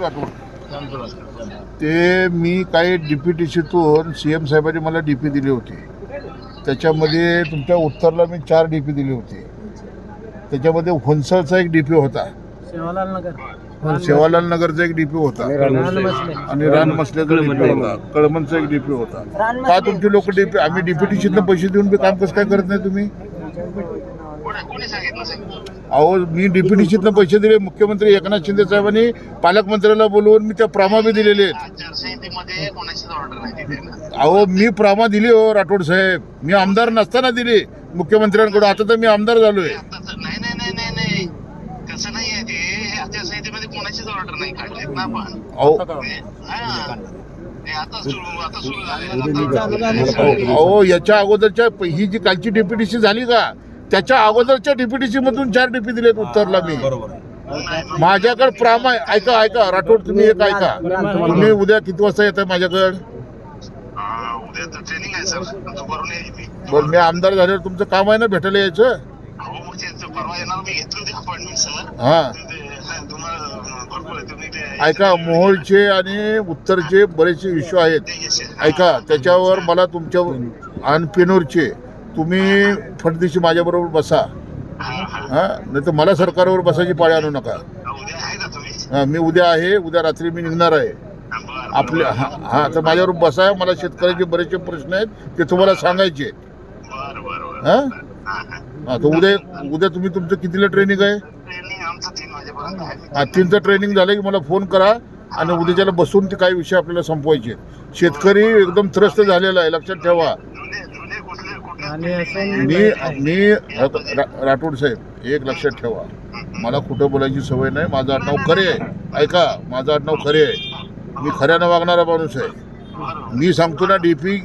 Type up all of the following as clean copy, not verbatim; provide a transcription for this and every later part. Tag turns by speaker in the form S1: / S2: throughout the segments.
S1: राठोड.
S2: ते मी काही DPTCतून CM साहेबांनी मला DP दिली होती. त्याच्यामध्ये तुमच्या उत्तरला मी 4 DP दिले होते. त्याच्यामध्ये हुंसळचा एक DP होता, सेवालाल नगरचा एक DP होता आणि रानमसल्याचा DP होता, कळमनचा एक DP होता. का तुमची लोक DP आम्ही DPTCतनं पैसे देऊन बी काम कसं काय करत नाही तुम्ही? अहो मी DPTCतनं पैसे दिले. मुख्यमंत्री एकनाथ शिंदे साहेबांनी पालकमंत्र्याला बोलवून मी त्या प्रमा बी दिलेले आहेत. अहो मी प्रमा दिली हो राठोड साहेब. मी आमदार नसताना दिली मुख्यमंत्र्यांकडून. आता तर मी आमदार झालोय. अहो याच्या अगोदरच्या ही जी कालची DPTC झाली का, त्याच्या अगोदरच्या DPTC मधून 4 DP दिलेत उत्तरला मी. माझ्याकडे प्रमा ऐका राठोड, तुम्ही एक ऐका. तुम्ही उद्या किती वाजता येत आहे माझ्याकडे? बरं मी आमदार झाल्यावर तुमचं काम आहे ना भेटायला यायचं. हा ऐका, मोहोळचे आणि उत्तरचे बरेचसे इश्यू आहेत. ऐका, त्याच्यावर मला तुमच्या आणि पेनोरचे तुम्ही फडदिशी माझ्याबरोबर बसा. हा नाही तर मला सरकारवर बसायची पाळी आणू नका. हा मी उद्या आहे, उद्या रात्री मी निघणार आहे आपल्या. हा तर माझ्याबरोबर बसा. मला शेतकऱ्याचे बरेचसे प्रश्न आहेत ते तुम्हाला सांगायचे. हा हा तर उद्या तुम्ही तुमचं कितीला ट्रेनिंग आहे? हा 3चं ट्रेनिंग झालं की मला फोन करा आणि उद्याच्याला बसून ते काही विषय आपल्याला संपवायचे. शेतकरी एकदम त्रस्त झालेला आहे, लक्षात ठेवा. मी राठोड साहेब एक लक्षात ठेवा, मला खोटं बोलायची सवय नाही. माझं आडनाव खरे आहे. ऐका, माझं आडनाव खरे आहे. मी खऱ्यानं वागणारा माणूस आहे. मी सांगतो ना, DP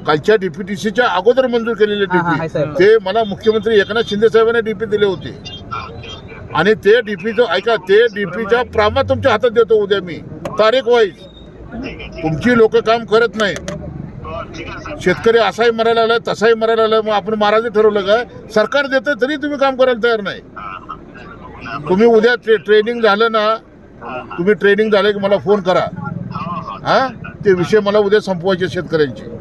S2: कालच्या DPTCच्या अगोदर मंजूर केलेले DP ते मला मुख्यमंत्री एकनाथ शिंदे साहेबांनी DP दिले होते. आणि ते DPचं ऐका, ते DPच्या प्रमा तुमच्या हातात देतो उद्या मी, तारीख वाईज. तुमची लोक काम करत नाहीत. शेतकरी असाही मरायला लागलाय, तसाही मरायला लागलाय. मग आपण महाराज ठरवलं काय? सरकार देतं तरी तुम्ही काम करायला तयार नाही. तुम्ही उद्या ट्रेनिंग झालं ना, तुम्ही ट्रेनिंग झालं की मला फोन करा. हा ते विषय मला उद्या संपवायचे शेतकऱ्यांचे.